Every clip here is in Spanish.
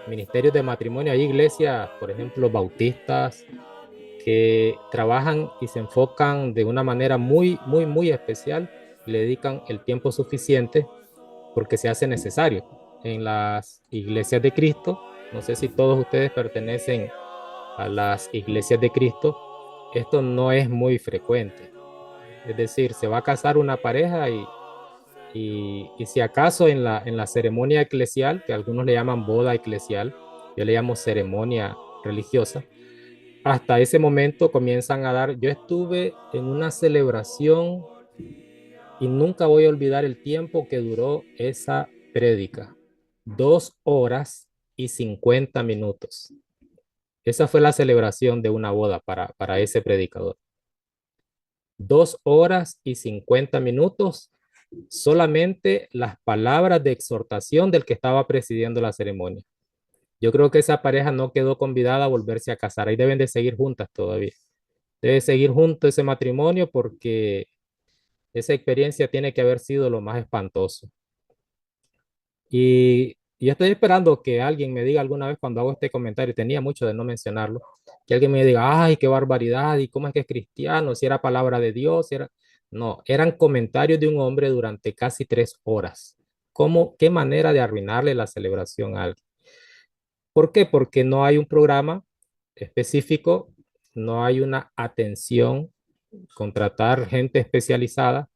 ministerios de matrimonio, hay iglesias, por ejemplo, bautistas, que trabajan y se enfocan de una manera muy especial, le dedican el tiempo suficiente porque se hace necesario. En las iglesias de Cristo, no sé si todos ustedes pertenecen a las iglesias de Cristo, esto no es muy frecuente. Es decir, se va a casar una pareja y si acaso en la ceremonia eclesial, que algunos le llaman boda eclesial, yo le llamo ceremonia religiosa, hasta ese momento comienzan a dar, yo estuve en una celebración y nunca voy a olvidar el tiempo que duró esa prédica, 2 horas y 50 minutos. Esa fue la celebración de una boda para ese predicador. 2 horas y 50 minutos, solamente las palabras de exhortación del que estaba presidiendo la ceremonia. Yo creo que esa pareja no quedó convidada a volverse a casar. Ahí deben de seguir juntas todavía. Debe seguir junto ese matrimonio porque esa experiencia tiene que haber sido lo más espantoso. Y yo estoy esperando que alguien me diga alguna vez cuando hago este comentario, tenía mucho de no mencionarlo, que alguien me diga, ay, qué barbaridad, y cómo es que es cristiano, si era palabra de Dios, si era... No, eran comentarios de un hombre durante casi 3 horas. ¿Cómo, qué manera de arruinarle la celebración a alguien? ¿Por qué? Porque no hay un programa específico, no hay una atención, contratar gente especializada.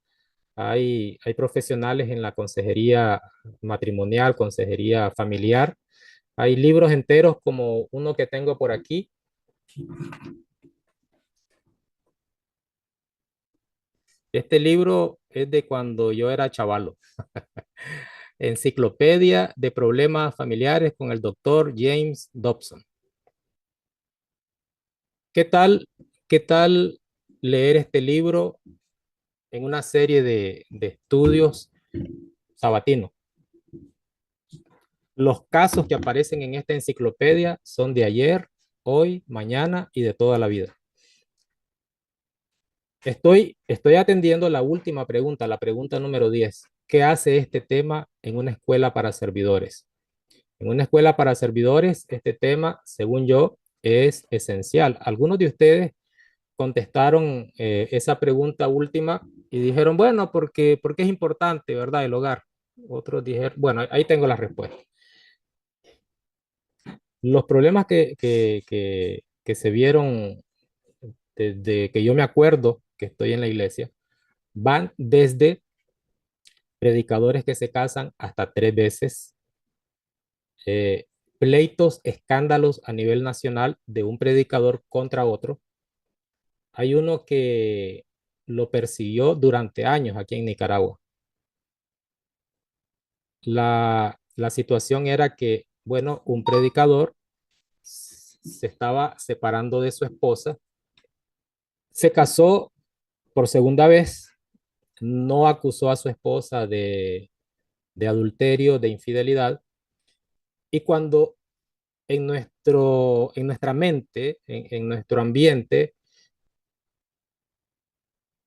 Hay profesionales en la consejería matrimonial, consejería familiar. Hay libros enteros como uno que tengo por aquí. Este libro es de cuando yo era chavalo. Enciclopedia de problemas familiares con el doctor James Dobson. ¿Qué tal, qué tal leer este libro en una serie de estudios sabatinos? Los casos que aparecen en esta enciclopedia son de ayer, hoy, mañana y de toda la vida. Estoy atendiendo la última pregunta, la pregunta número 10. ¿Qué hace este tema en una escuela para servidores? En una escuela para servidores, este tema, según yo, es esencial. Algunos de ustedes contestaron esa pregunta última y dijeron, bueno, porque es importante, ¿verdad? El hogar. Otros dijeron, bueno, ahí tengo la respuesta. Los problemas que se vieron desde que yo me acuerdo que estoy en la iglesia van desde predicadores que se casan hasta 3 veces, eh, pleitos, escándalos a nivel nacional de un predicador contra otro. Hay uno que lo persiguió durante años aquí en Nicaragua. La situación era que, bueno, un predicador se estaba separando de su esposa, se casó por segunda vez, no acusó a su esposa de adulterio, de infidelidad, y cuando en nuestra mente, en nuestro ambiente,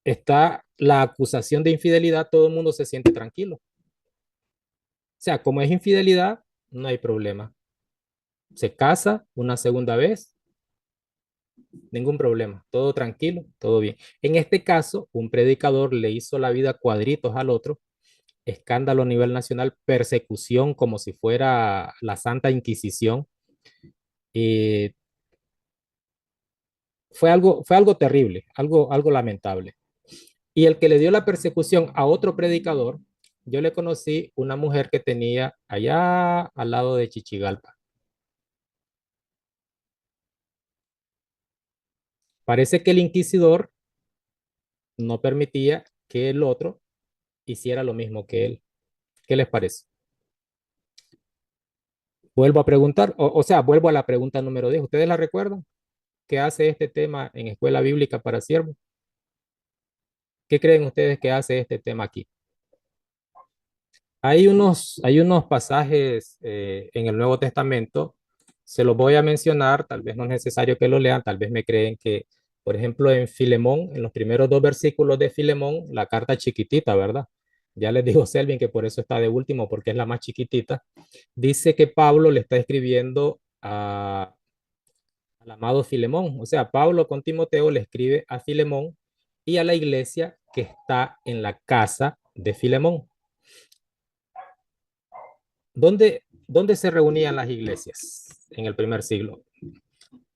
está la acusación de infidelidad, todo el mundo se siente tranquilo. O sea, como es infidelidad, no hay problema. Se casa una segunda vez, ningún problema, todo tranquilo, todo bien. En este caso, un predicador le hizo la vida cuadritos al otro, escándalo a nivel nacional, persecución como si fuera la Santa Inquisición. Y fue algo terrible, algo lamentable. Y el que le dio la persecución a otro predicador, yo le conocí una mujer que tenía allá al lado de Chichigalpa. Parece que el inquisidor no permitía que el otro hiciera lo mismo que él. ¿Qué les parece? Vuelvo a preguntar, o sea, vuelvo a la pregunta número 10. ¿Ustedes la recuerdan? ¿Qué hace este tema en escuela bíblica para siervos? ¿Qué creen ustedes que hace este tema aquí? Hay unos pasajes en el Nuevo Testamento, se los voy a mencionar, tal vez no es necesario que lo lean, tal vez me creen que, por ejemplo, en Filemón, en los primeros 2 versículos de Filemón, la carta chiquitita, ¿verdad? Ya les digo, Selvin, que por eso está de último, porque es la más chiquitita. Dice que Pablo le está escribiendo al amado Filemón. O sea, Pablo con Timoteo le escribe a Filemón y a la iglesia que está en la casa de Filemón. ¿Dónde se reunían las iglesias en el primer siglo?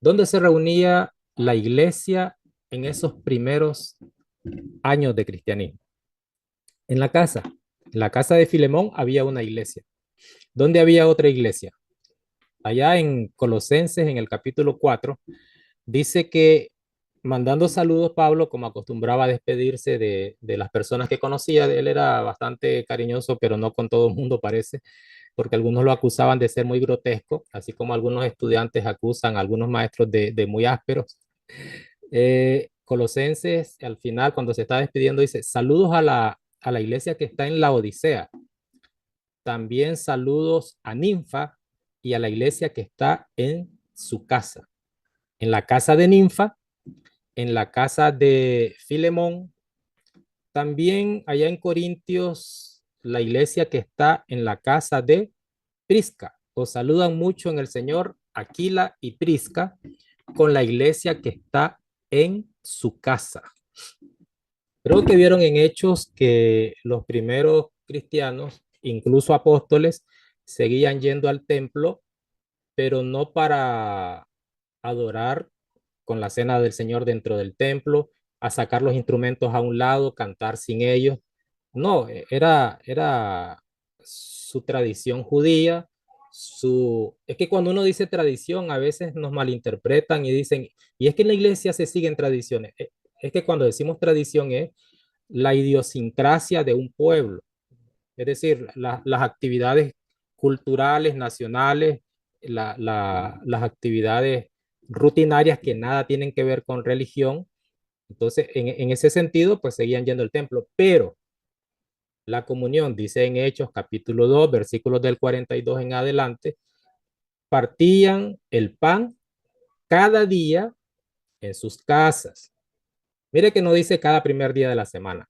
¿Dónde se reunía la iglesia en esos primeros años de cristianismo? En la casa. En la casa de Filemón había una iglesia. ¿Dónde había otra iglesia? Allá en Colosenses, en el capítulo 4, dice que mandando saludos, Pablo, como acostumbraba a despedirse de las personas que conocía, él era bastante cariñoso, pero no con todo el mundo parece, porque algunos lo acusaban de ser muy grotesco, así como algunos estudiantes acusan a algunos maestros de muy ásperos. Colosenses, al final, cuando se está despidiendo, dice, saludos a la iglesia que está en la Odisea. También saludos a Ninfa y a la iglesia que está en su casa. En la casa de Ninfa, en la casa de Filemón, también allá en Corintios, la iglesia que está en la casa de Prisca. Os saludan mucho en el Señor Aquila y Prisca con la iglesia que está en su casa. Creo que vieron en Hechos que los primeros cristianos, incluso apóstoles, seguían yendo al templo, pero no para adorar con la cena del Señor dentro del templo, a sacar los instrumentos a un lado, cantar sin ellos. No, era su tradición judía. Es que cuando uno dice tradición, a veces nos malinterpretan y dicen, y es que en la iglesia se siguen tradiciones. Es que cuando decimos tradición es la idiosincrasia de un pueblo, es decir, las actividades culturales, nacionales, las actividades rutinarias que nada tienen que ver con religión. Entonces, en ese sentido, pues seguían yendo al templo, pero la comunión, dice en Hechos capítulo 2, versículos del 42 en adelante, partían el pan cada día en sus casas. Mire que no dice cada primer día de la semana.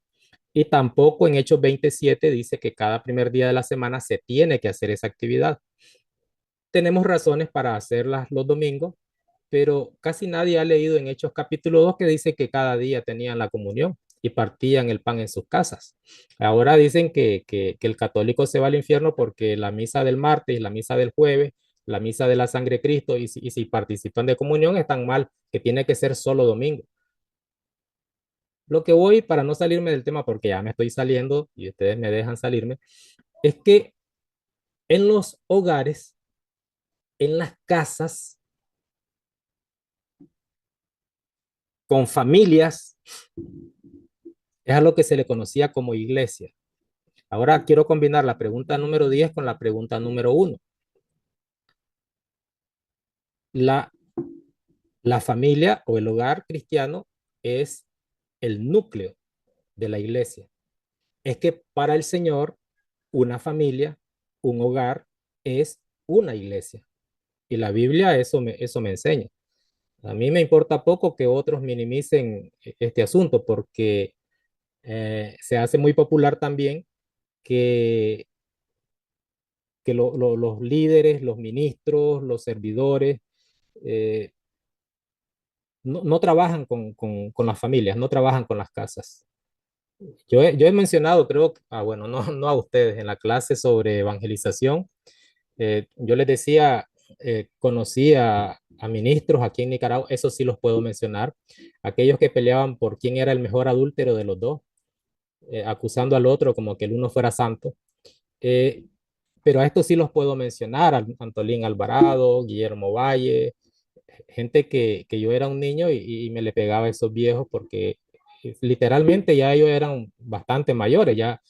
Y tampoco en Hechos 27 dice que cada primer día de la semana se tiene que hacer esa actividad. Tenemos razones para hacerlas los domingos, pero casi nadie ha leído en Hechos capítulo 2 que dice que cada día tenían la comunión y partían el pan en sus casas. Ahora dicen que el católico se va al infierno porque la misa del martes, la misa del jueves, la misa de la sangre de Cristo y si participan de comunión están mal, que tiene que ser solo domingo. Lo que voy, para no salirme del tema, porque ya me estoy saliendo y ustedes me dejan salirme, es que en los hogares, en las casas, con familias, es a lo que se le conocía como iglesia. Ahora quiero combinar la pregunta número 10 con la pregunta número 1. La, la familia o el hogar cristiano es el núcleo de la iglesia. Es que para el Señor, una familia, un hogar, es una iglesia. Y la Biblia eso me enseña. A mí me importa poco que otros minimicen este asunto porque se hace muy popular también que, que los líderes, los ministros, los servidores eh, no trabajan con las familias, no trabajan con las casas. Yo he mencionado, creo, bueno, no a ustedes, en la clase sobre evangelización, yo les decía, conocí a ministros aquí en Nicaragua, eso sí los puedo mencionar, aquellos que peleaban por quién era el mejor adúltero de los dos, acusando al otro como que el uno fuera santo. Eh, pero a estos sí los puedo mencionar, Antolín Alvarado, Guillermo Valle, gente que yo era un niño y me le pegaba a esos viejos porque literalmente ya ellos eran bastante mayores, ya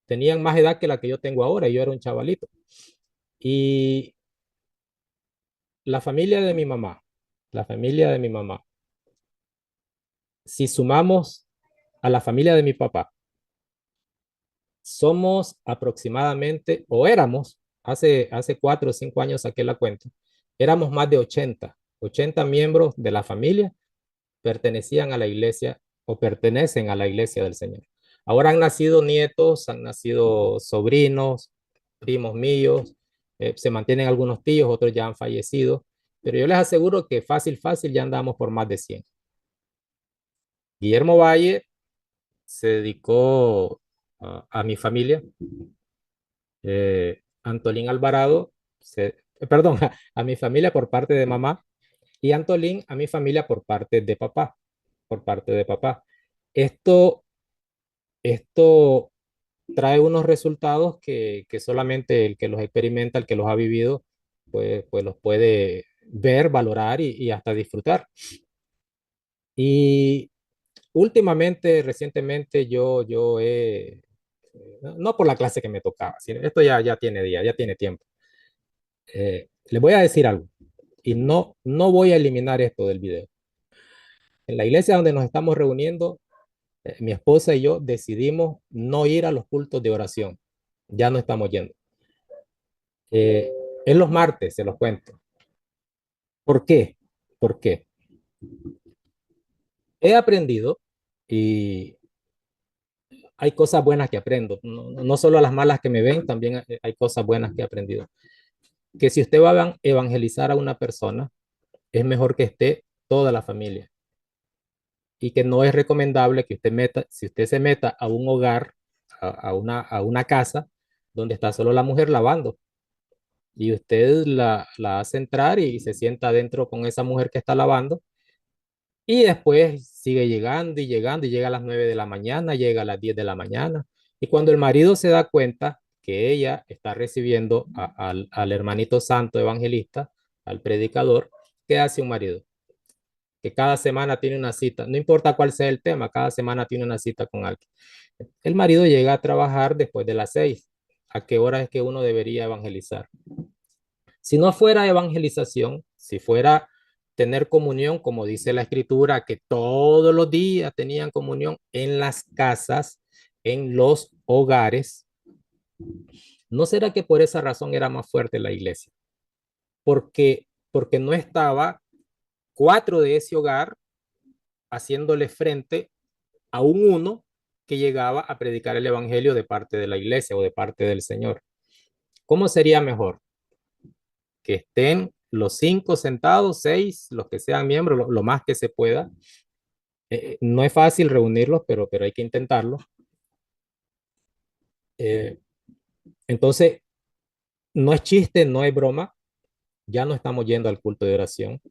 tenían más edad que la que yo tengo ahora y yo era un chavalito. Y la familia de mi mamá, la familia de mi mamá, si sumamos a la familia de mi papá, somos aproximadamente, o éramos, hace 4 o 5 años saqué la cuenta, éramos más de 80 miembros de la familia pertenecían a la iglesia o pertenecen a la iglesia del Señor. Ahora han nacido nietos, han nacido sobrinos, primos míos, se mantienen algunos tíos, otros ya han fallecido, pero yo les aseguro que fácil, fácil ya andamos por más de 100. Guillermo Valle se dedicó a mi familia. Antolín Alvarado, perdón, a mi familia por parte de mamá y Antolín a mi familia por parte de papá, por parte de papá. Esto, esto trae unos resultados que solamente el que los experimenta, el que los ha vivido, pues los puede ver, valorar y hasta disfrutar. Y últimamente, recientemente, yo he, no por la clase que me tocaba, sino esto ya tiene día, ya tiene tiempo. Les voy a decir algo y no voy a eliminar esto del video. En la iglesia donde nos estamos reuniendo, mi esposa y yo decidimos no ir a los cultos de oración. Ya no estamos yendo. Eh, en los martes, se los cuento. ¿Por qué? ¿Por qué? He aprendido y hay cosas buenas que aprendo. No solo las malas que me ven, también hay cosas buenas que he aprendido. Que si usted va a evangelizar a una persona, es mejor que esté toda la familia. Y que no es recomendable que usted meta, si usted se meta a un hogar, a una casa, donde está solo la mujer lavando, y usted la hace entrar y se sienta adentro con esa mujer que está lavando, y después sigue llegando y llegando, y llega a las 9 de la mañana, llega a las 10 de la mañana, y cuando el marido se da cuenta que ella está recibiendo al hermanito santo evangelista, al predicador, ¿qué hace un marido? Que cada semana tiene una cita, no importa cuál sea el tema, cada semana tiene una cita con alguien. El marido llega a trabajar después de las 6. ¿A qué hora es que uno debería evangelizar? Si no fuera evangelización, si fuera tener comunión, como dice la escritura, que todos los días tenían comunión en las casas, en los hogares, ¿no será que por esa razón era más fuerte la iglesia? Porque no estaba 4 de ese hogar haciéndole frente a un uno que llegaba a predicar el evangelio de parte de la iglesia o de parte del Señor. ¿Cómo sería mejor? Que estén los 5 sentados, 6, los que sean miembros, lo más que se pueda. No es fácil reunirlos, pero hay que intentarlo. Eh, entonces, no es chiste, no es broma, ya no estamos yendo al culto de oración.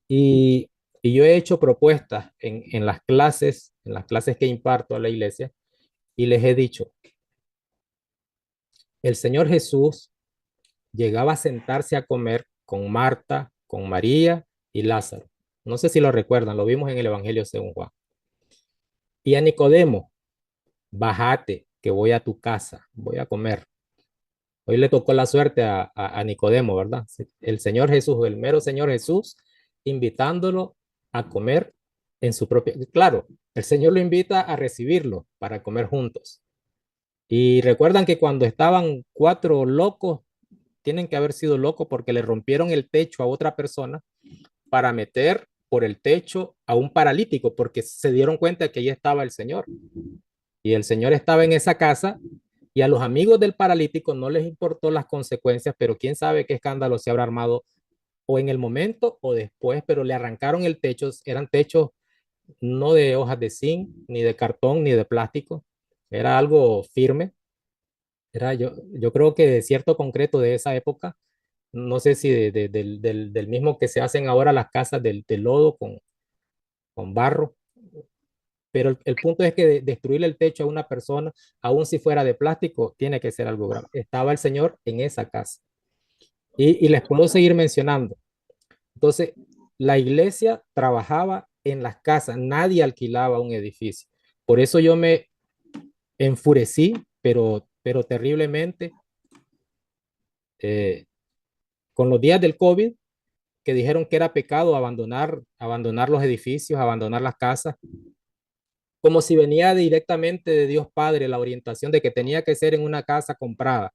Y, y yo he hecho propuestas en las clases que imparto a la iglesia, y les he dicho, el Señor Jesús llegaba a sentarse a comer con Marta, con María y Lázaro. No sé si lo recuerdan, lo vimos en el Evangelio según Juan. Y a Nicodemo, bájate, que voy a tu casa, voy a comer. Hoy le tocó la suerte a Nicodemo, ¿verdad? El Señor Jesús, el mero Señor Jesús, invitándolo a comer en su propia... Claro, el Señor lo invita a recibirlo para comer juntos. Y recuerdan que cuando estaban 4 locos, tienen que haber sido locos porque le rompieron el techo a otra persona para meter por el techo a un paralítico, porque se dieron cuenta de que ahí estaba el Señor. Y el Señor estaba en esa casa y a los amigos del paralítico no les importó las consecuencias, pero quién sabe qué escándalo se habrá armado o en el momento o después, pero le arrancaron el techo, eran techos no de hojas de zinc, ni de cartón, ni de plástico, era algo firme, yo creo que de cierto concreto de esa época, no sé si del mismo que se hacen ahora las casas del lodo con barro, pero el punto es que destruirle el techo a una persona, aun si fuera de plástico, tiene que ser algo grave. Estaba el Señor en esa casa. Y les puedo seguir mencionando. Entonces, la iglesia trabajaba en las casas, nadie alquilaba un edificio. Por eso yo me enfurecí, pero terriblemente, eh, con los días del COVID, que dijeron que era pecado abandonar los edificios, abandonar las casas, como si venía directamente de Dios Padre la orientación de que tenía que ser en una casa comprada,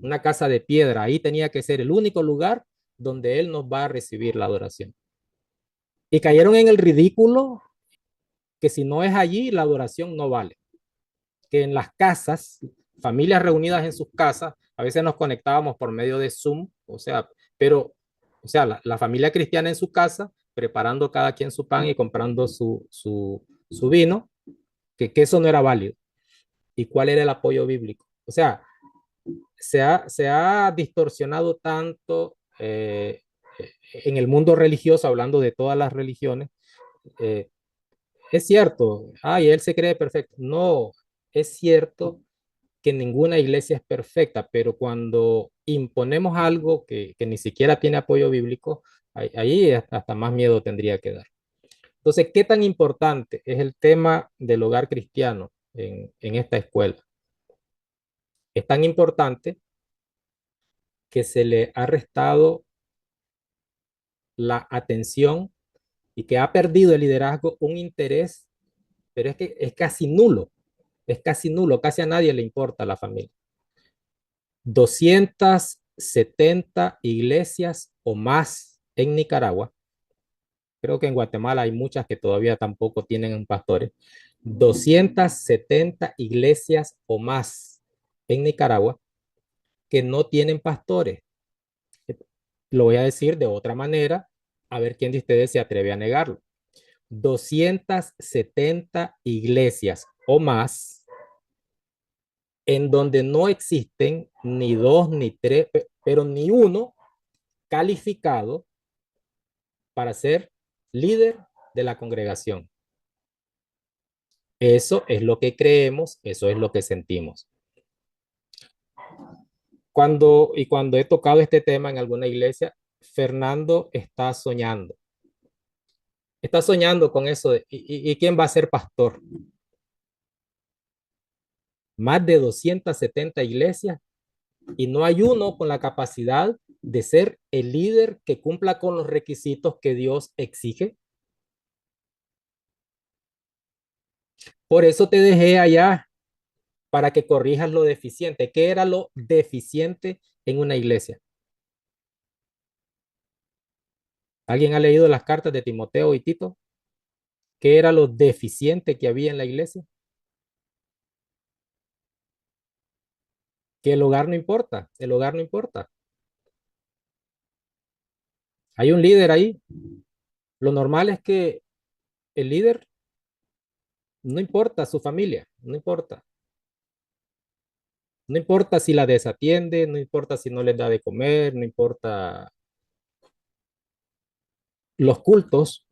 una casa de piedra. Ahí tenía que ser el único lugar donde Él nos va a recibir la adoración. Y cayeron en el ridículo que si no es allí, la adoración no vale. que en las casas, familias reunidas en sus casas, a veces nos conectábamos por medio de Zoom, o sea, pero, o sea, la familia cristiana en su casa, preparando cada quien su pan y comprando su vino, que eso no era válido. ¿Y cuál era el apoyo bíblico? O sea, se ha distorsionado tanto en el mundo religioso, hablando de todas las religiones. eh, es cierto, ay, él se cree perfecto. No, es cierto que ninguna iglesia es perfecta, pero cuando imponemos algo que ni siquiera tiene apoyo bíblico, ahí hasta más miedo tendría que dar. Entonces, ¿qué tan importante es el tema del hogar cristiano en esta escuela? Es tan importante que se le ha restado la atención y que ha perdido el liderazgo un interés, pero es que es casi nulo, casi a nadie le importa la familia. 270 iglesias o más en Nicaragua. Creo que en Guatemala hay muchas que todavía tampoco tienen pastores. 270 iglesias o más en Nicaragua que no tienen pastores. Lo voy a decir de otra manera, a ver quién de ustedes se atreve a negarlo. 270 iglesias o más en donde no existen ni dos ni tres, pero ni uno calificado para ser líder de la congregación. Eso es lo que creemos, eso es lo que sentimos. Cuando he tocado este tema en alguna iglesia, Fernando está soñando. Está soñando con eso de, ¿y quién va a ser pastor? Más de 270 iglesias y no hay uno con la capacidad de ser el líder que cumpla con los requisitos que Dios exige. Por eso te dejé allá para que corrijas lo deficiente. ¿Qué era lo deficiente en una iglesia? ¿Alguien ha leído las cartas de Timoteo y Tito? ¿Qué era lo deficiente que había en la iglesia? Que el hogar no importa, el hogar no importa. Hay un líder ahí. Lo normal es que el líder no importa su familia, no importa. No importa si la desatiende, no importa si no les da de comer, no importa los cultos,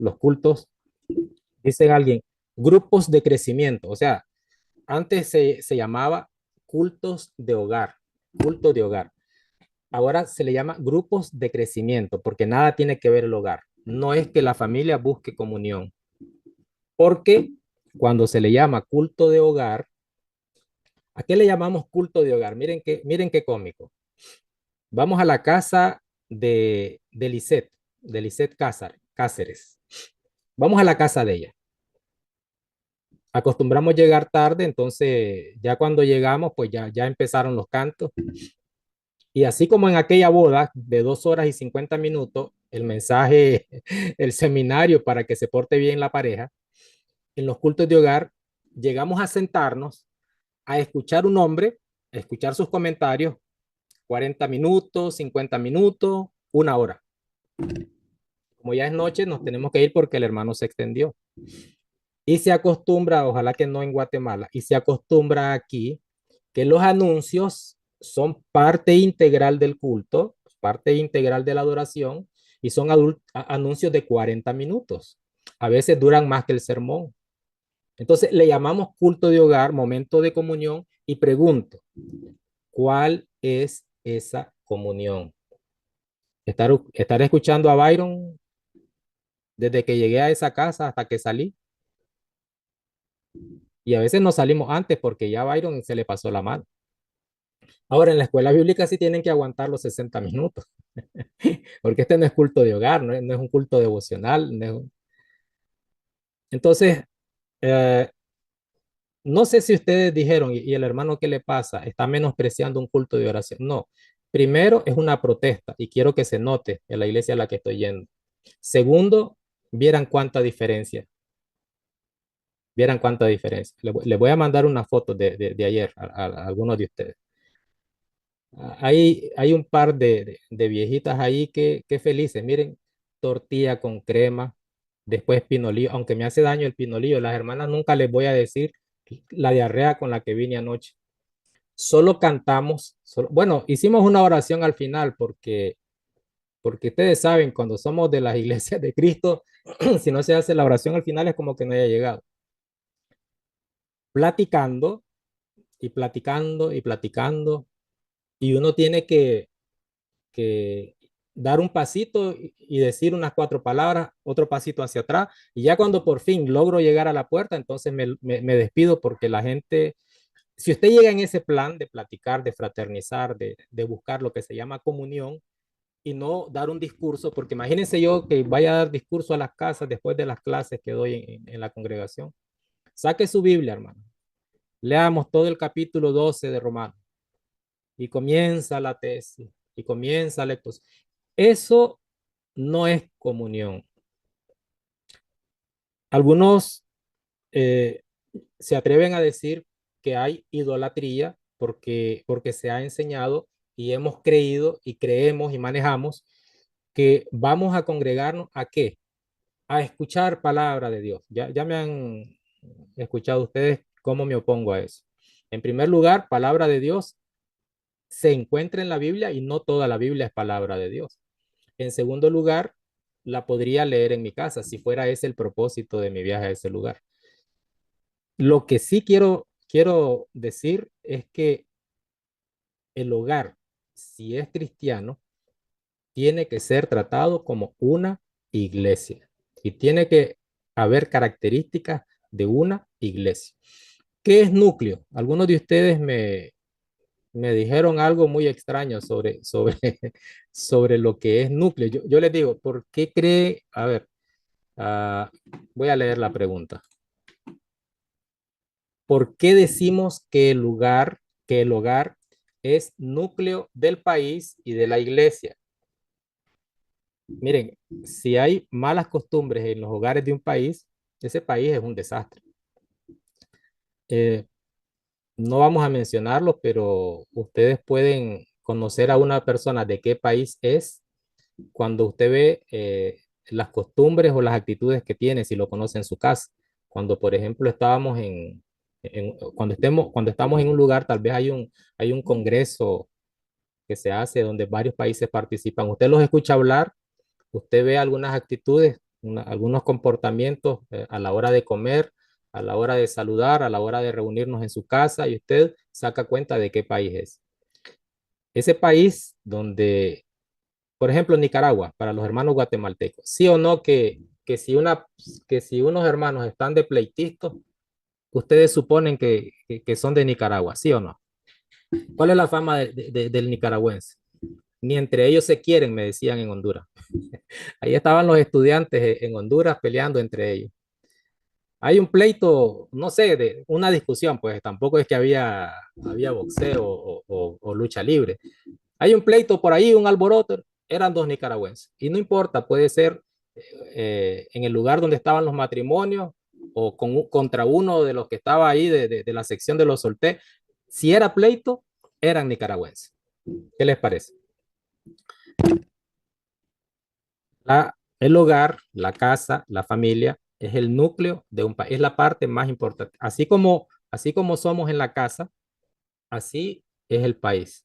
dicen alguien, grupos de crecimiento. O sea, antes se llamaba cultos de hogar, culto de hogar. Ahora se le llama grupos de crecimiento porque nada tiene que ver el hogar. No es que la familia busque comunión, porque cuando se le llama culto de hogar, ¿a qué le llamamos culto de hogar? Miren qué cómico. Vamos a la casa de Lisette Cáceres. Vamos a la casa de ella. Acostumbramos llegar tarde, entonces ya cuando llegamos, pues ya empezaron los cantos. Y así como en aquella boda de 2 horas y 50 minutos, el mensaje, el seminario para que se porte bien la pareja, en los cultos de hogar, llegamos a sentarnos a escuchar un hombre, a escuchar sus comentarios, 40 minutos, 50 minutos, 1 hora. Como ya es noche, nos tenemos que ir porque el hermano se extendió. Y se acostumbra, ojalá que no en Guatemala, y se acostumbra aquí que los anuncios son parte integral del culto, parte integral de la adoración, y son anuncios de 40 minutos. A veces duran más que el sermón. Entonces le llamamos culto de hogar, momento de comunión, y pregunto, ¿cuál es esa comunión? Estar escuchando a Byron desde que llegué a esa casa hasta que salí. Y a veces nos salimos antes porque ya a Byron se le pasó la mano. Ahora, en la escuela bíblica sí tienen que aguantar los 60 minutos, porque este no es culto de hogar, no es un culto devocional. Entonces, eh, no sé si ustedes dijeron, y el hermano, ¿qué le pasa? Está menospreciando un culto de oración. No, primero es una protesta y quiero que se note en la iglesia a la que estoy yendo. Segundo, vieran cuánta diferencia. Vieran cuánta diferencia. Les voy a mandar una foto de ayer a algunos de ustedes. Hay un par de viejitas ahí que felices. Miren, tortilla con crema, después pinolillo, aunque me hace daño el pinolillo. Las hermanas nunca les voy a decir la diarrea con la que vine anoche. Solo cantamos, bueno, hicimos una oración al final porque ustedes saben, cuando somos de las iglesias de Cristo, si no se hace la oración al final es como que no haya llegado. Platicando y platicando y platicando, y uno tiene que dar un pasito y decir unas cuatro palabras, otro pasito hacia atrás, y ya cuando por fin logro llegar a la puerta, entonces me despido porque la gente, si usted llega en ese plan de platicar, de fraternizar, de buscar lo que se llama comunión, y no dar un discurso, porque imagínense yo que vaya a dar discurso a las casas después de las clases que doy en la congregación. Saque su Biblia, hermano. Leamos todo el capítulo 12 de Romanos y comienza la tesis y comienza la exposición. Eso no es comunión. Algunos eh, se atreven a decir que hay idolatría porque se ha enseñado y hemos creído y creemos y manejamos que vamos a congregarnos a qué? A escuchar palabra de Dios. Ya me han escuchado ustedes cómo me opongo a eso. En primer lugar, palabra de Dios se encuentra en la Biblia y no toda la Biblia es palabra de Dios. En segundo lugar, la podría leer en mi casa si fuera ese el propósito de mi viaje a ese lugar. Lo que sí quiero decir es que el hogar, si es cristiano, tiene que ser tratado como una iglesia y tiene que haber características de una iglesia. ¿Qué es núcleo? Algunos de ustedes me dijeron algo muy extraño sobre lo que es núcleo. Yo les digo, ¿por qué cree? A ver, voy a leer la pregunta. ¿Por qué decimos que el hogar es núcleo del país y de la iglesia? Miren, si hay malas costumbres en los hogares de un país, ese país es un desastre. Eh, no vamos a mencionarlo, pero ustedes pueden conocer a una persona de qué país es cuando usted ve las costumbres o las actitudes que tiene, si lo conoce en su casa. Cuando, por ejemplo, cuando estamos en un lugar, tal vez hay un congreso que se hace donde varios países participan. Usted los escucha hablar, usted ve algunas actitudes, algunos comportamientos a la hora de comer, a la hora de saludar, a la hora de reunirnos en su casa y usted saca cuenta de qué país es. Ese país donde, por ejemplo, Nicaragua, para los hermanos guatemaltecos, sí o no que si unos hermanos están de pleitistas, ustedes suponen que son de Nicaragua, sí o no. ¿Cuál es la fama del nicaragüense? Ni entre ellos se quieren, me decían en Honduras. Ahí estaban los estudiantes en Honduras peleando entre ellos. Hay un pleito, no sé, de una discusión, pues tampoco es que había boxeo o lucha libre. Hay un pleito por ahí, un alboroto, eran dos nicaragüenses. Y no importa, puede ser en el lugar donde estaban los matrimonios o contra uno de los que estaba ahí de la sección de los solteros. Si era pleito, eran nicaragüenses. ¿Qué les parece? El hogar, la casa, la familia es el núcleo de un país, es la parte más importante. Así como somos en la casa, así es el país.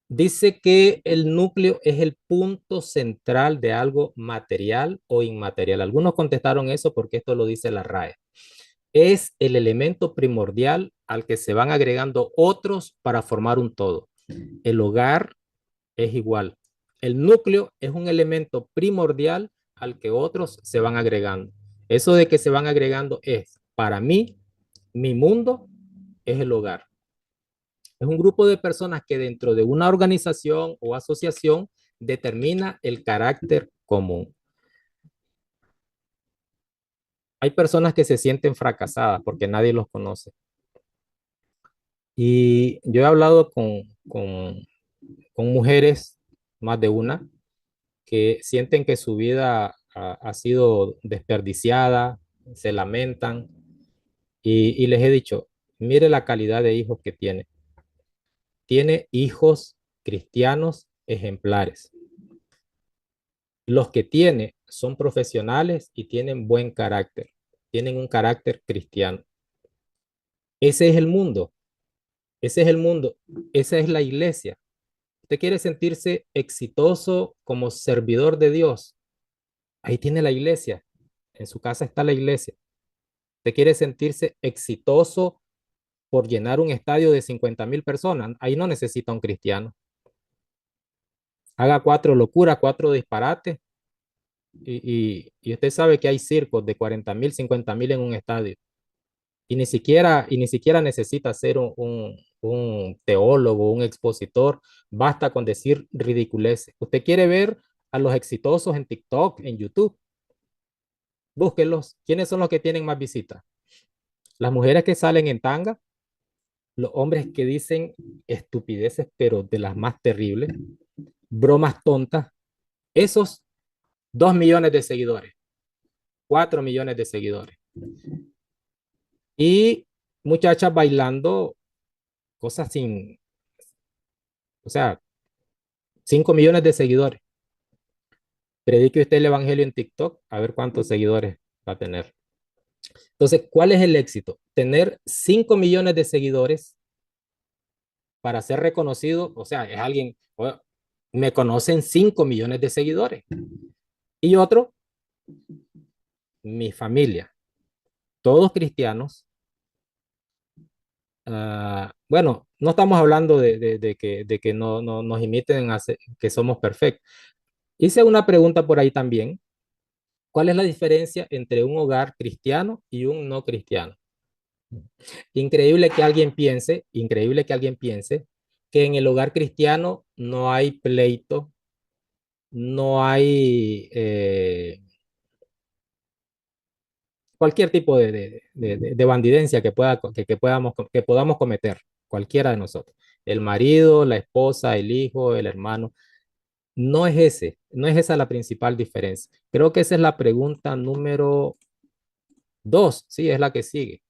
Dice que el núcleo es el punto central de algo material o inmaterial. Algunos contestaron eso porque esto lo dice la RAE. Es el elemento primordial al que se van agregando otros para formar un todo. El hogar es igual. El núcleo es un elemento primordial al que otros se van agregando. Eso de que se van agregando es, para mí, mi mundo es el hogar. Es un grupo de personas que dentro de una organización o asociación determina el carácter común. Hay personas que se sienten fracasadas porque nadie los conoce. Y yo he hablado con mujeres, más de una, que sienten que su vida ha sido desperdiciada, se lamentan y les he dicho, mire la calidad de hijos que tiene. Tiene hijos cristianos ejemplares. Los que tiene son profesionales y tienen buen carácter, tienen un carácter cristiano. Ese es el mundo, ese es el mundo, esa es la iglesia. Usted quiere sentirse exitoso como servidor de Dios, ahí tiene la iglesia, en su casa está la iglesia. Usted quiere sentirse exitoso por llenar un estadio de 50,000 personas, ahí no necesita un cristiano. Haga 4 locuras, 4 disparates y usted sabe que hay circos de 40,000, 50,000 en un estadio. Y ni siquiera necesita ser un teólogo, un expositor. Basta con decir ridiculeces. Usted quiere ver a los exitosos en TikTok, en YouTube. Búsquenlos. ¿Quiénes son los que tienen más visitas? Las mujeres que salen en tanga, los hombres que dicen estupideces, pero de las más terribles, bromas tontas. Esos 2 millones de seguidores, 4 millones de seguidores. Y muchachas bailando cosas sin, o sea, 5 millones de seguidores. Predique usted el evangelio en TikTok, a ver cuántos seguidores va a tener. Entonces, ¿cuál es el éxito? Tener 5 millones de seguidores para ser reconocido, o sea, es alguien, me conocen 5 millones de seguidores. Y otro, mi familia, todos cristianos. Bueno, no estamos hablando de que no nos imiten que somos perfectos. Hice una pregunta por ahí también. ¿Cuál es la diferencia entre un hogar cristiano y un no cristiano? Increíble que alguien piense que en el hogar cristiano no hay pleito, no hay cualquier tipo de bandidencia que podamos cometer, cualquiera de nosotros. El marido, la esposa, el hijo, el hermano. No es esa la principal diferencia. Creo que esa es la pregunta número 2, sí, es la que sigue.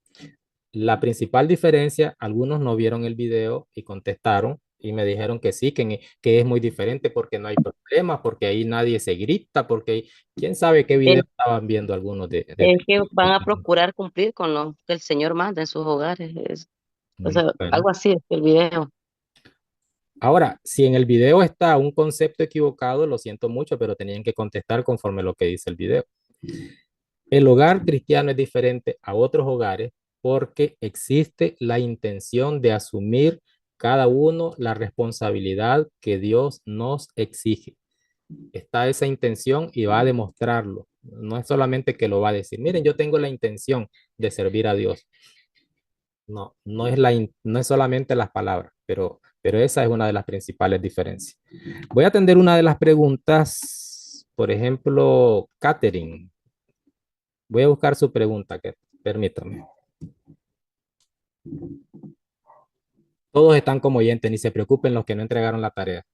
La principal diferencia, algunos no vieron el video y contestaron y me dijeron que sí, que es muy diferente porque no hay problemas, porque ahí nadie se grita, porque quién sabe qué video Es, estaban viendo algunos de. es que van a procurar cumplir con lo que el Señor manda en sus hogares. O sea, Bueno, algo así es el video. ahora, si en el video está un concepto equivocado, lo siento mucho, pero tenían que contestar conforme a lo que dice el video. El hogar cristiano es diferente a otros hogares porque existe la intención de asumir cada uno la responsabilidad que Dios nos exige. Está esa intención y va a demostrarlo. No es solamente que lo va a decir, miren, yo tengo la intención de servir a Dios. No, no es solamente las palabras, pero esa es una de las principales diferencias. Voy a atender una de las preguntas, por ejemplo, Catherine. Voy a buscar su pregunta, que permítame. Todos están como oyentes, ni se preocupen los que no entregaron la tarea.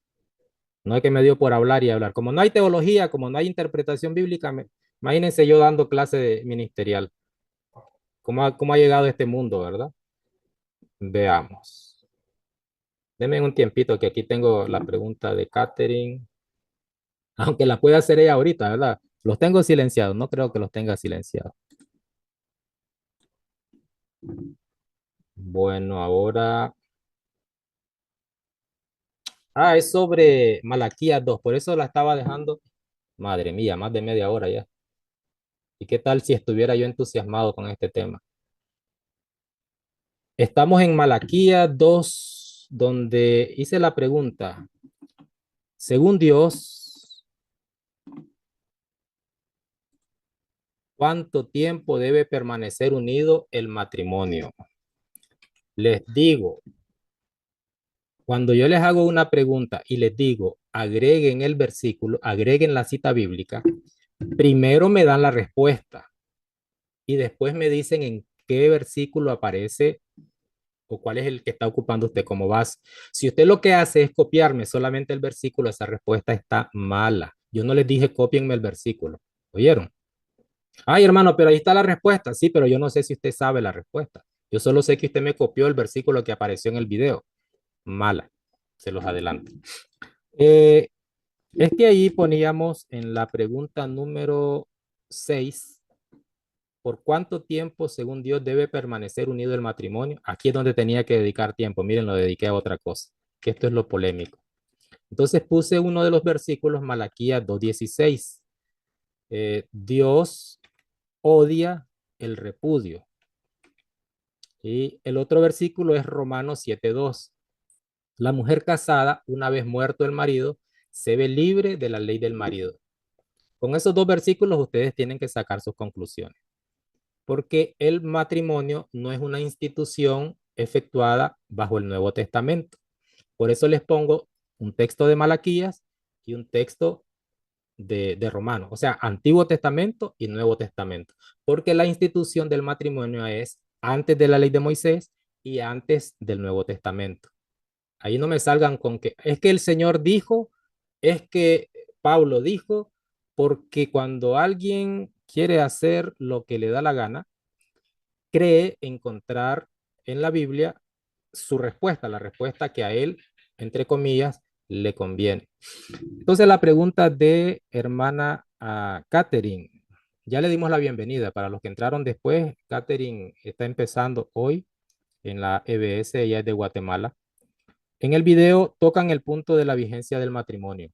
No es que me dio por hablar y hablar. Como no hay teología, como no hay interpretación bíblica, imagínense yo dando clase ministerial. ¿Cómo ha llegado a este mundo, verdad? Veamos. Denme un tiempito que aquí tengo la pregunta de Catherine. Aunque la pueda hacer ella ahorita, ¿verdad? Los tengo silenciados, no creo que los tenga silenciados. Bueno, ahora. Es sobre Malaquías 2, por eso la estaba dejando. Madre mía, más de media hora ya. ¿Y qué tal si estuviera yo entusiasmado con este tema? Estamos en Malaquías 2, donde hice la pregunta. Según Dios, ¿cuánto tiempo debe permanecer unido el matrimonio? Les digo, cuando yo les hago una pregunta y les digo, agreguen el versículo, agreguen la cita bíblica, primero me dan la respuesta y después me dicen en qué versículo aparece o cuál es el que está ocupando usted como base. Si usted lo que hace es copiarme solamente el versículo, esa respuesta está mala. Yo no les dije copienme el versículo. ¿Oyeron? Ay, hermano, pero ahí está la respuesta. Sí, pero yo no sé si usted sabe la respuesta. Yo solo sé que usted me copió el versículo que apareció en el video. Mala, se los adelanto. Eh, es que ahí poníamos en la pregunta número 6, ¿por cuánto tiempo, según Dios, debe permanecer unido el matrimonio? Aquí es donde tenía que dedicar tiempo. Miren, lo dediqué a otra cosa, que esto es lo polémico. Entonces puse uno de los versículos, Malaquías 2:16. Dios odia el repudio. Y el otro versículo es Romanos 7:2. La mujer casada, una vez muerto el marido, se ve libre de la ley del marido. Con esos dos versículos ustedes tienen que sacar sus conclusiones, porque el matrimonio no es una institución efectuada bajo el Nuevo Testamento. Por eso les pongo un texto de Malaquías y un texto de Romanos, o sea, Antiguo Testamento y Nuevo Testamento, porque la institución del matrimonio es antes de la ley de Moisés y antes del Nuevo Testamento. Ahí no me salgan con que es que el Señor dijo, es que Pablo dijo, porque cuando alguien quiere hacer lo que le da la gana, cree encontrar en la Biblia su respuesta, la respuesta que a él, entre comillas, le conviene. Entonces la pregunta de hermana a Catherine, ya le dimos la bienvenida. Para los que entraron después, Catherine está empezando hoy en la EBS, ella es de Guatemala. En el video tocan el punto de la vigencia del matrimonio.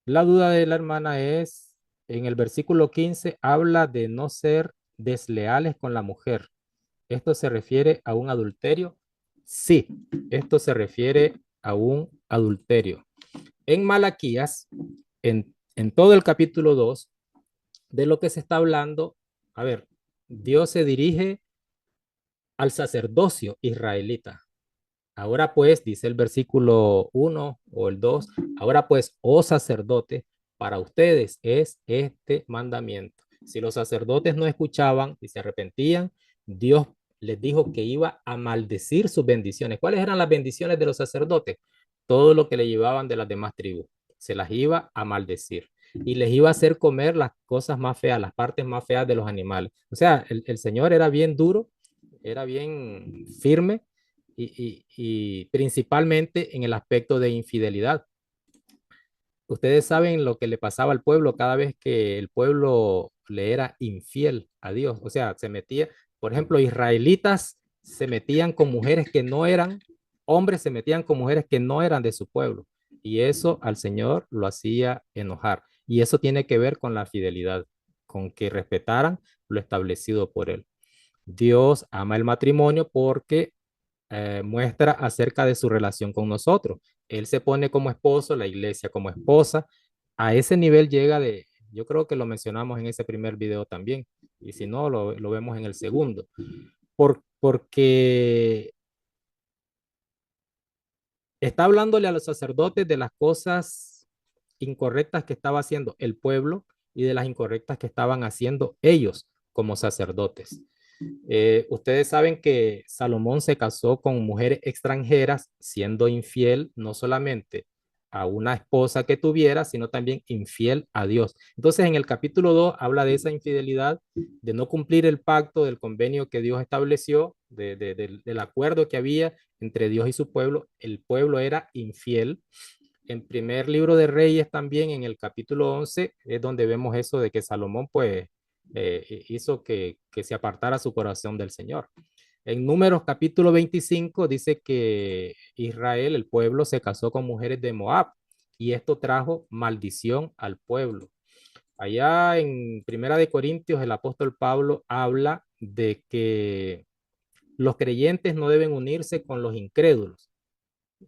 La duda de la hermana es, en el versículo 15 habla de no ser desleales con la mujer. ¿Esto se refiere a un adulterio? Sí, esto se refiere a un adulterio. En Malaquías, en todo el capítulo 2, de lo que se está hablando, a ver, Dios se dirige al sacerdocio israelita. Ahora pues, dice el versículo 1 o el 2, ahora pues, oh sacerdotes, para ustedes es este mandamiento. Si los sacerdotes no escuchaban y se arrepentían, Dios les dijo que iba a maldecir sus bendiciones. ¿Cuáles eran las bendiciones de los sacerdotes? Todo lo que le llevaban de las demás tribus. Se las iba a maldecir y les iba a hacer comer las cosas más feas, las partes más feas de los animales. O sea, el Señor era bien duro, era bien firme y principalmente en el aspecto de infidelidad. Ustedes saben lo que le pasaba al pueblo cada vez que el pueblo le era infiel a Dios. O sea, se metía, por ejemplo, israelitas se metían con mujeres que no eran, hombres se metían con mujeres que no eran de su pueblo. Y eso al Señor lo hacía enojar. Y eso tiene que ver con la fidelidad, con que respetaran lo establecido por él. Dios ama el matrimonio porque muestra acerca de su relación con nosotros. Él se pone como esposo, la iglesia como esposa. A ese nivel llega de, yo creo que lo mencionamos en ese primer video también, y si no, lo vemos en el segundo. Porque está hablándole a los sacerdotes de las cosas incorrectas que estaba haciendo el pueblo y de las incorrectas que estaban haciendo ellos como sacerdotes. Ustedes saben que Salomón se casó con mujeres extranjeras, siendo infiel no solamente a una esposa que tuviera, sino también infiel a Dios. Entonces, en el capítulo 2 habla de esa infidelidad, de no cumplir el pacto, del convenio que Dios estableció, del acuerdo que había entre Dios y su pueblo. El pueblo era infiel. En primer libro de Reyes también, en el capítulo 11, es donde vemos eso de que Salomón, pues, hizo que se apartara su corazón del Señor. En Números capítulo 25 dice que Israel, el pueblo, se casó con mujeres de Moab y esto trajo maldición al pueblo. Allá en Primera de Corintios, el apóstol Pablo habla de que los creyentes no deben unirse con los incrédulos.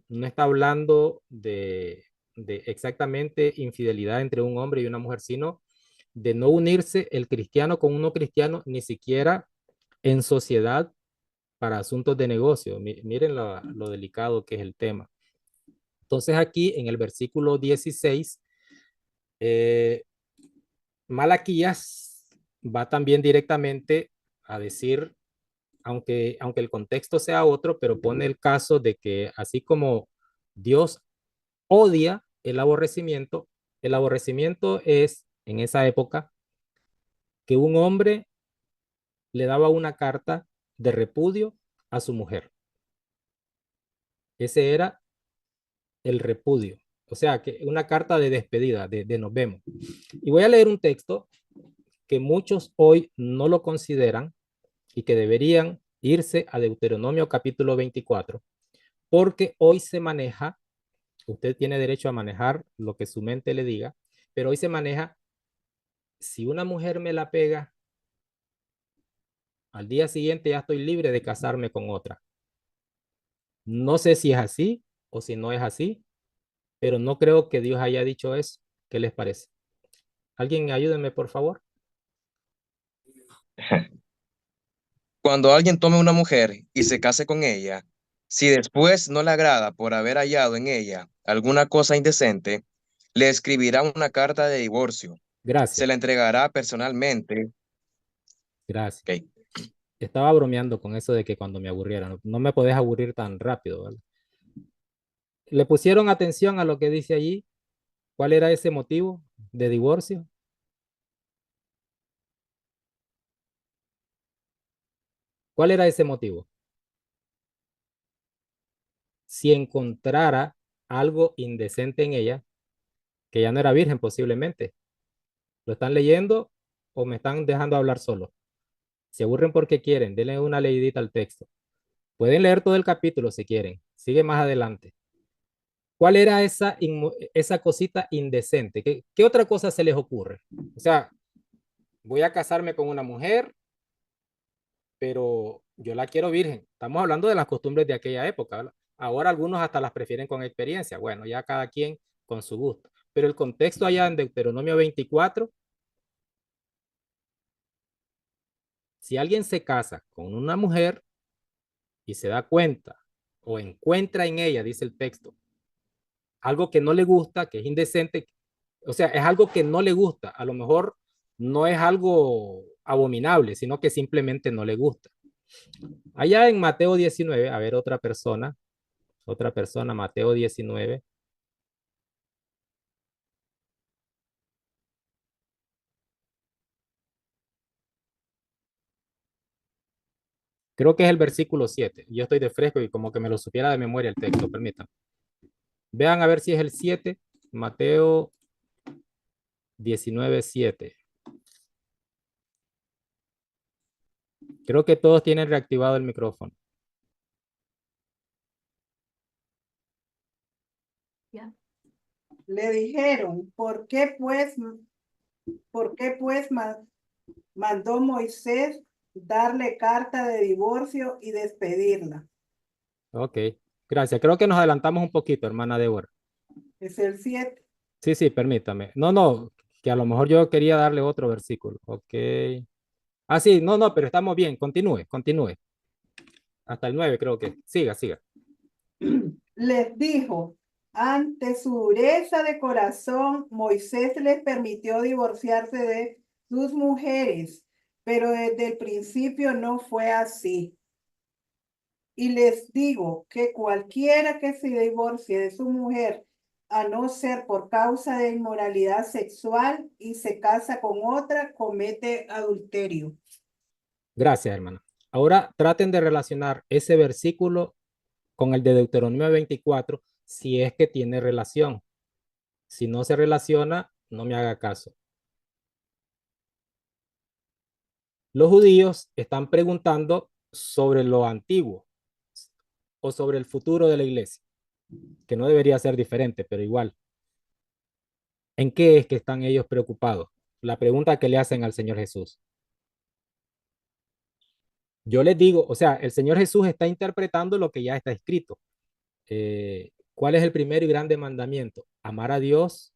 No está hablando de exactamente infidelidad entre un hombre y una mujer, sino de no unirse el cristiano con un no cristiano, ni siquiera en sociedad para asuntos de negocio. Miren lo delicado que es el tema. Entonces aquí en el versículo 16, eh, Malaquías va también directamente a decir, aunque el contexto sea otro, pero pone el caso de que así como Dios odia el aborrecimiento es en esa época que un hombre le daba una carta de repudio a su mujer. Ese era el repudio. O sea, que una carta de despedida, de nos vemos. Y voy a leer un texto que muchos hoy no lo consideran y que deberían irse a Deuteronomio capítulo 24, porque hoy se maneja, usted tiene derecho a manejar lo que su mente le diga, pero hoy se maneja, si una mujer me la pega, al día siguiente ya estoy libre de casarme con otra. No sé si es así o si no es así, pero no creo que Dios haya dicho eso. ¿Qué les parece? ¿Alguien ayúdenme, por favor? Cuando alguien tome una mujer y se case con ella, si después no le agrada por haber hallado en ella alguna cosa indecente, le escribirá una carta de divorcio. Se Gracias, la entregará personalmente. gracias. Ok. Estaba bromeando con eso de que cuando me aburriera, no me podés aburrir tan rápido, ¿vale? ¿Le pusieron atención a lo que dice allí? ¿Cuál era ese motivo de divorcio? ¿Cuál era ese motivo? Si encontrara algo indecente en ella, que ya no era virgen posiblemente. ¿Lo están leyendo o me están dejando hablar solo? Se aburren porque quieren, denle una leidita al texto. Pueden leer todo el capítulo si quieren. Sigue más adelante. ¿Cuál era esa cosita indecente? ¿Qué otra cosa se les ocurre? O sea, voy a casarme con una mujer, pero yo la quiero virgen. Estamos hablando de las costumbres de aquella época, ¿verdad? Ahora algunos hasta las prefieren con experiencia. Bueno, ya cada quien con su gusto. Pero el contexto allá en Deuteronomio 24, si alguien se casa con una mujer y se da cuenta o encuentra en ella, dice el texto, algo que no le gusta, que es indecente, o sea, es algo que no le gusta, a lo mejor no es algo abominable, sino que simplemente no le gusta. Allá en Mateo 19, a ver otra persona, Mateo 19, creo que es el versículo 7. Yo estoy de fresco y como que me lo supiera de memoria el texto, permítanme. Vean a ver si es el 7, Mateo 19, 7. Creo que todos tienen reactivado el micrófono. Le dijeron, por qué pues mandó Moisés darle carta de divorcio y despedirla? Ok, gracias. Creo que nos adelantamos un poquito, hermana Débora. Es el 7. Sí, sí, permítame. No, no, que a lo mejor yo quería darle otro versículo. Ok. Ah, sí, no, no, pero estamos bien. Continúe, continúe. Hasta el 9 creo que. Siga, siga. Les dijo, ante su dureza de corazón, Moisés les permitió divorciarse de sus mujeres, pero desde el principio no fue así. Y les digo que cualquiera que se divorcie de su mujer, a no ser por causa de inmoralidad sexual y se casa con otra, comete adulterio. Gracias, hermana. Ahora traten de relacionar ese versículo con el de Deuteronomio 24, si es que tiene relación. Si no se relaciona, no me haga caso. Los judíos están preguntando sobre lo antiguo o sobre el futuro de la iglesia, que no debería ser diferente, pero igual. ¿En qué es que están ellos preocupados? La pregunta que le hacen al Señor Jesús. Yo les digo, o sea, el Señor Jesús está interpretando lo que ya está escrito. ¿Cuál es el primero y grande mandamiento? Amar a Dios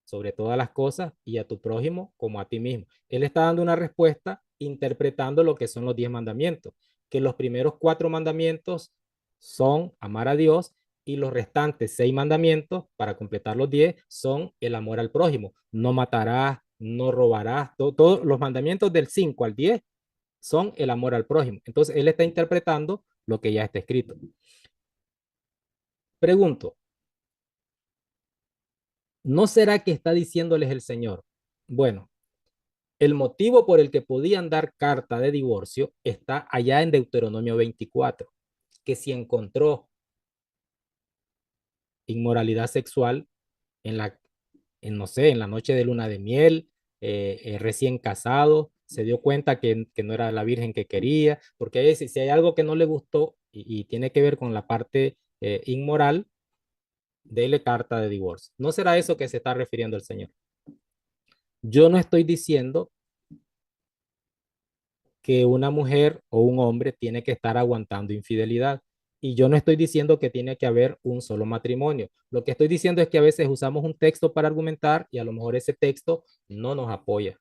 sobre todas las cosas y a tu prójimo como a ti mismo. Él está dando una respuesta interpretando lo que son los 10 mandamientos, que los primeros 4 mandamientos son amar a Dios y los restantes 6 mandamientos, para completar los 10, son el amor al prójimo. No matarás, no robarás, todos los mandamientos del 5 al 10 son el amor al prójimo. Entonces, él está interpretando lo que ya está escrito. Pregunto, ¿no será que está diciéndoles el Señor? Bueno, el motivo por el que podían dar carta de divorcio está allá en Deuteronomio 24, que si encontró inmoralidad sexual en la, no sé, en la noche de luna de miel, recién casado, se dio cuenta que no era la virgen que quería, porque si hay algo que no le gustó y tiene que ver con la parte inmoral, dele carta de divorcio. ¿No será eso que se está refiriendo el Señor? Yo no estoy diciendo que una mujer o un hombre tiene que estar aguantando infidelidad. Y yo no estoy diciendo que tiene que haber un solo matrimonio. Lo que estoy diciendo es que a veces usamos un texto para argumentar y a lo mejor ese texto no nos apoya.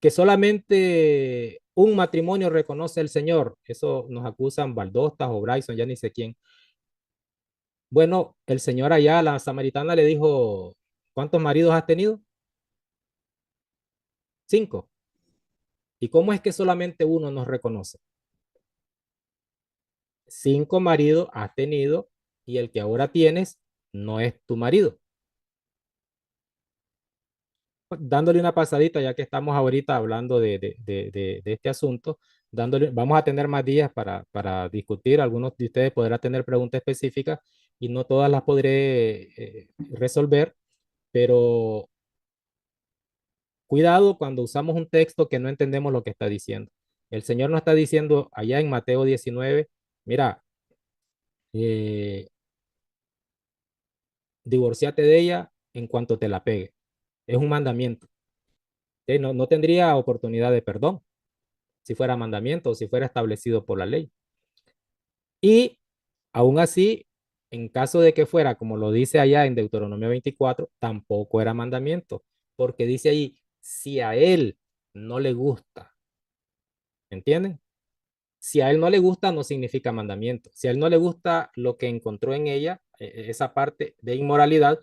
Que solamente un matrimonio reconoce el Señor. Eso nos acusan Baldostas o Bryson, ya ni sé quién. Bueno, el Señor allá, la samaritana le dijo, ¿cuántos maridos has tenido? 5. ¿Y cómo es que solamente uno nos reconoce? 5 maridos has tenido y el que ahora tienes no es tu marido. Dándole una pasadita, ya que estamos ahorita hablando de este asunto, vamos a tener más días para discutir. Algunos de ustedes podrán tener preguntas específicas y no todas las podré resolver, pero cuidado cuando usamos un texto que no entendemos lo que está diciendo. El Señor nos está diciendo allá en Mateo 19, mira, eh, divorciate de ella en cuanto te la pegue. Es un mandamiento. No tendría oportunidad de perdón si fuera mandamiento o si fuera establecido por la ley. Y aún así, en caso de que fuera, como lo dice allá en Deuteronomio 24, tampoco era mandamiento, porque dice ahí, si a él no le gusta, ¿entienden? Si a él no le gusta, no significa mandamiento. Si a él no le gusta lo que encontró en ella, esa parte de inmoralidad,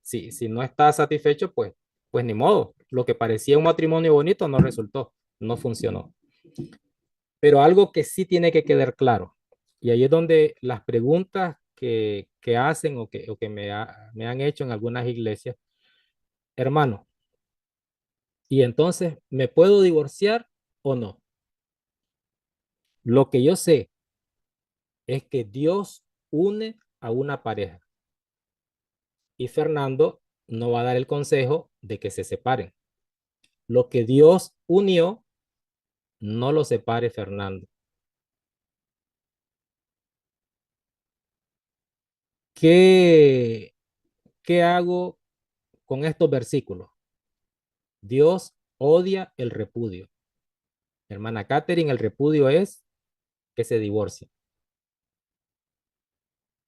si no está satisfecho, pues ni modo. Lo que parecía un matrimonio bonito no resultó, no funcionó. Pero algo que sí tiene que quedar claro, y ahí es donde las preguntas que hacen o que me han hecho en algunas iglesias, hermano, ¿y entonces me puedo divorciar o no? Lo que yo sé es que Dios une a una pareja y Fernando no va a dar el consejo de que se separen. Lo que Dios unió, no lo separe Fernando. ¿Qué, qué hago con estos versículos? Dios odia el repudio. Hermana Catherine, el repudio es que se divorcie.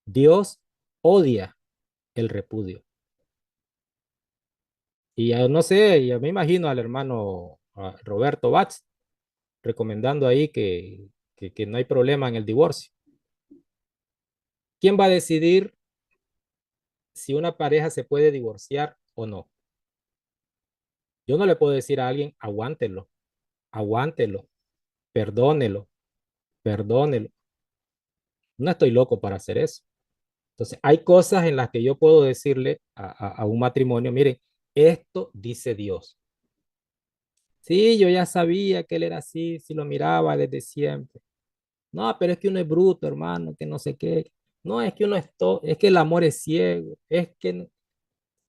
Dios odia el repudio. Y ya no sé, ya me imagino al hermano Roberto Batz recomendando ahí que no hay problema en el divorcio. ¿Quién va a decidir si una pareja se puede divorciar o no? Yo no le puedo decir a alguien, aguántelo, aguántelo, perdónelo, perdónelo. No estoy loco para hacer eso. Entonces, hay cosas en las que yo puedo decirle a un matrimonio, miren, esto dice Dios. Sí, yo ya sabía que él era así, si lo miraba desde siempre. No, pero es que uno es bruto, hermano, que no sé qué. No, es que uno es todo, es que el amor es ciego, es que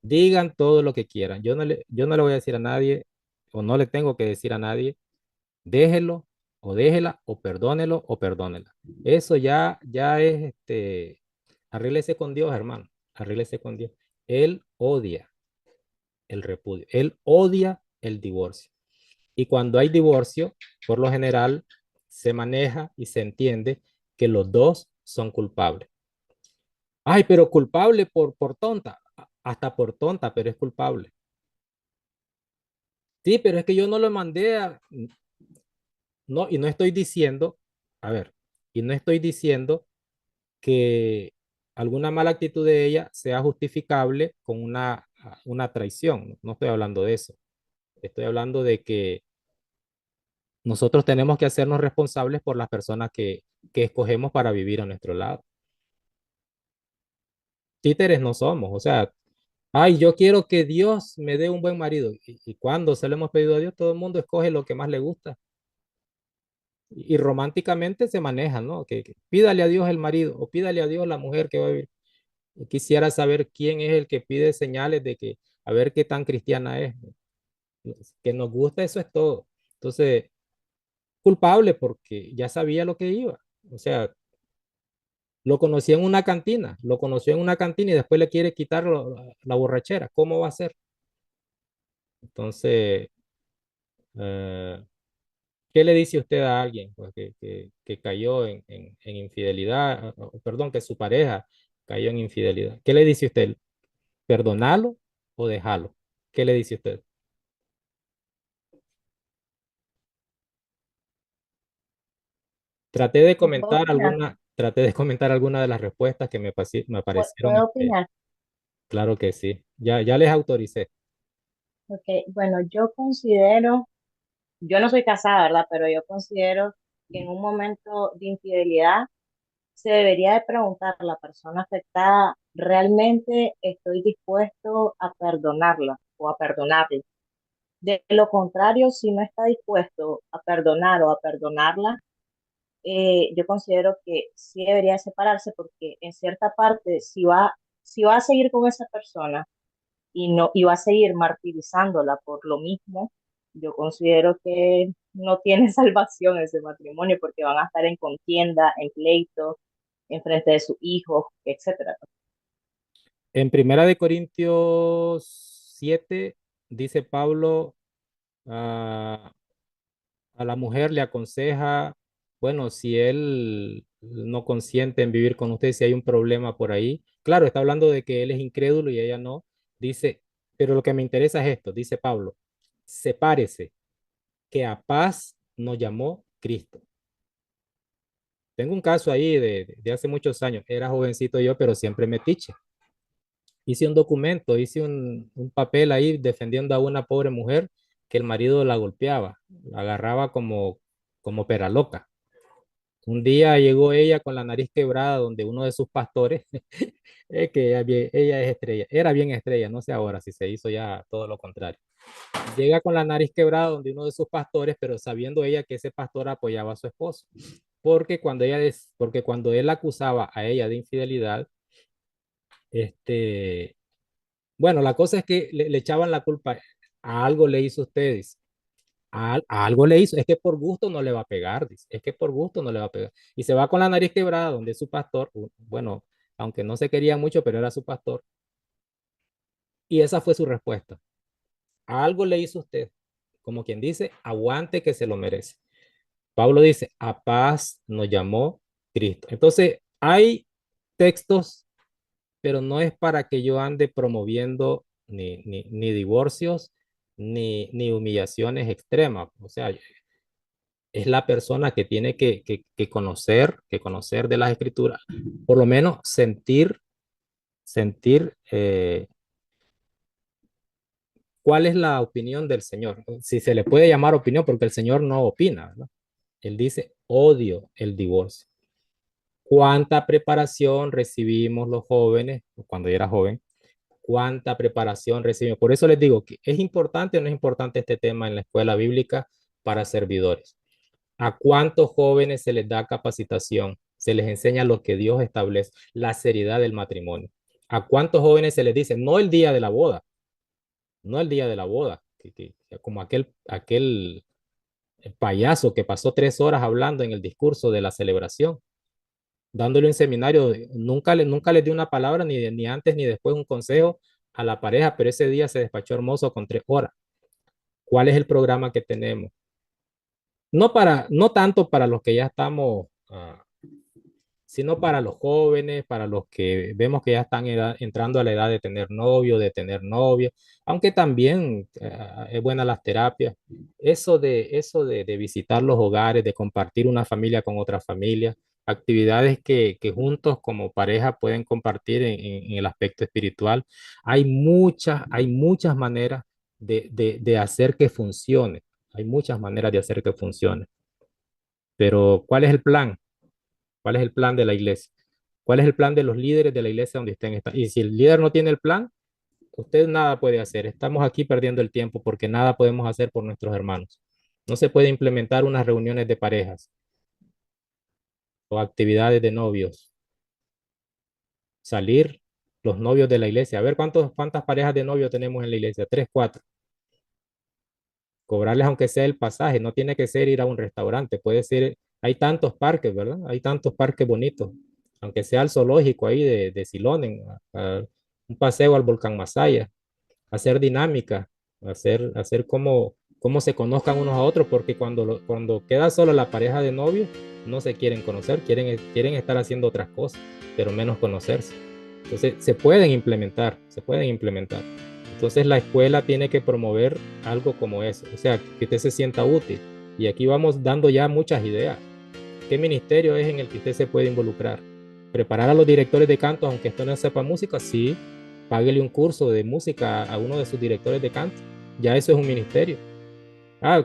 digan todo lo que quieran. Yo no le voy a decir a nadie, o no le tengo que decir a nadie, déjelo, o déjela, o perdónelo, o perdónela. Eso ya es, arréglese con Dios, hermano, arréglese con Dios. Él odia el repudio, él odia el divorcio. Y cuando hay divorcio, por lo general, se maneja y se entiende que los dos son culpables. Ay, pero culpable por tonta. Hasta por tonta, pero es culpable. Sí, pero es que yo no lo mandé a... No, y no estoy diciendo, a ver, y no estoy diciendo que alguna mala actitud de ella sea justificable con una traición. No estoy hablando de eso. Estoy hablando de que nosotros tenemos que hacernos responsables por las personas que escogemos para vivir a nuestro lado. Títeres no somos, o sea, Ay, yo quiero que Dios me dé un buen marido. Y cuando se lo hemos pedido a Dios, todo el mundo escoge lo que más le gusta. Y románticamente se maneja, ¿no? Que pídale a Dios el marido o pídale a Dios la mujer que va a vivir. Y quisiera saber quién es el que pide señales de que, a ver qué tan cristiana es. Que nos gusta, eso es todo. Entonces, culpable porque ya sabía lo que iba. O sea, lo conoció en una cantina, lo conoció en una cantina y después le quiere quitar la borrachera. ¿Cómo va a ser? Entonces, eh, ¿qué le dice usted a alguien pues, que cayó en infidelidad? Perdón, que su pareja cayó en infidelidad. ¿Qué le dice usted? ¿Perdonarlo o dejarlo? ¿Qué le dice usted? ¿Puedo opinar? Traté de comentar alguna de las respuestas que me parecieron, ¿Puedo opinar? claro que sí. Ya les autoricé. Ok, bueno, yo considero, yo no soy casada, ¿verdad? Pero yo considero que en un momento de infidelidad se debería de preguntar a la persona afectada, ¿realmente estoy dispuesto a perdonarla o a perdonarle? De lo contrario, si no está dispuesto a perdonar o a perdonarla, yo considero que sí debería separarse porque en cierta parte, si va a seguir con esa persona y no, y va a seguir martirizándola por lo mismo, yo considero que no tiene salvación ese matrimonio porque van a estar en contienda, en pleito, en frente de sus hijos, etcétera. En Primera de Corintios 7 dice Pablo, ah, a la mujer le aconseja, bueno, si él no consiente en vivir con usted, si hay un problema por ahí. Claro, está hablando de que él es incrédulo y ella no. Dice, pero lo que me interesa es esto, dice Pablo, sepárese, que a paz nos llamó Cristo. Tengo un caso ahí de hace muchos años. Era jovencito yo, pero siempre metiche. Hice un documento, hice un papel ahí defendiendo a una pobre mujer que el marido la golpeaba, la agarraba como pera loca. Un día llegó ella con la nariz quebrada donde uno de sus pastores, es que ella es estrella, era bien estrella, no sé ahora si se hizo ya todo lo contrario. Llega con la nariz quebrada donde uno de sus pastores, pero sabiendo ella que ese pastor apoyaba a su esposo. Porque cuando él acusaba a ella de infidelidad, este, bueno, la cosa es que le echaban la culpa, a algo le hizo ustedes, a algo le hizo, es que por gusto no le va a pegar, dice, es que por gusto no le va a pegar. Y se va con la nariz quebrada donde es su pastor, bueno, aunque no se quería mucho, pero era su pastor. Y esa fue su respuesta. A algo le hizo usted, como quien dice, aguante que se lo merece. Pablo dice, a paz nos llamó Cristo. Entonces, hay textos, pero no es para que yo ande promoviendo ni divorcios ni humillaciones extremas. O sea, es la persona que tiene que conocer de las escrituras, por lo menos sentir cuál es la opinión del Señor. Si se le puede llamar opinión, porque el Señor no opina, ¿verdad? Él dice, odio el divorcio. ¿Cuánta preparación recibimos los jóvenes cuando yo era joven? ¿Cuánta preparación recibimos? Por eso les digo que es importante o no es importante este tema en la escuela bíblica para servidores. ¿A cuántos jóvenes se les da capacitación? Se les enseña lo que Dios establece, la seriedad del matrimonio. ¿A cuántos jóvenes se les dice, no el día de la boda, no el día de la boda, como aquel payaso que pasó 3 horas hablando en el discurso de la celebración, dándole un seminario, nunca le dio una palabra ni antes ni después un consejo a la pareja, pero ese día se despachó hermoso con 3 horas. ¿Cuál es el programa que tenemos? No tanto para los que ya estamos, sino para los jóvenes, para los que vemos que ya están entrando a la edad de tener novio, de tener novia, aunque también es buena las terapias. De visitar los hogares, de compartir una familia con otra familia, actividades que juntos como pareja pueden compartir en el aspecto espiritual. Hay muchas maneras de hacer que funcione. Hay muchas maneras de hacer que funcione. Pero, ¿cuál es el plan? ¿Cuál es el plan de la iglesia? ¿Cuál es el plan de los líderes de la iglesia donde estén? Y si el líder no tiene el plan, usted nada puede hacer. Estamos aquí perdiendo el tiempo porque nada podemos hacer por nuestros hermanos. No se puede implementar unas reuniones de parejas o actividades de novios. Salir los novios de la iglesia. A ver cuántas parejas de novios tenemos en la iglesia. 3, 4. Cobrarles aunque sea el pasaje. No tiene que ser ir a un restaurante. Puede ser, hay tantos parques, ¿verdad? Hay tantos parques bonitos. Aunque sea el zoológico ahí de Silonen, un paseo al volcán Masaya, hacer dinámica, hacer cómo se conozcan unos a otros, porque cuando queda solo la pareja de novios, no se quieren conocer, quieren estar haciendo otras cosas, pero menos conocerse. Entonces, se pueden implementar. Entonces, la escuela tiene que promover algo como eso, o sea, que usted se sienta útil. Y aquí vamos dando ya muchas ideas. ¿Qué ministerio es en el que usted se puede involucrar? Preparar a los directores de canto, aunque usted no sepa música, sí, páguele un curso de música a uno de sus directores de canto. Ya eso es un ministerio.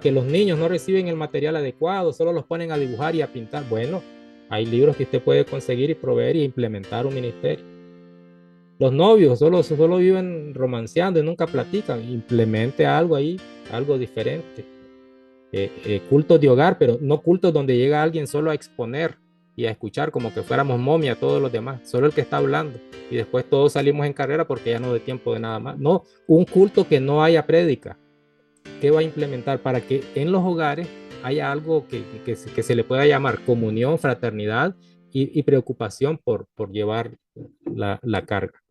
Que los niños no reciben el material adecuado, solo los ponen a dibujar y a pintar. Bueno, hay libros que usted puede conseguir y proveer y implementar un ministerio. Los novios solo viven romanceando y nunca platican. Implemente algo ahí, algo diferente. Cultos de hogar, pero no cultos donde llega alguien solo a exponer y a escuchar como que fuéramos momia todos los demás, solo el que está hablando. Y después todos salimos en carrera porque ya no hay tiempo de nada más. No, un culto que no haya prédica. ¿Qué va a implementar para que en los hogares haya algo que se le pueda llamar comunión, fraternidad y preocupación por llevar la carga?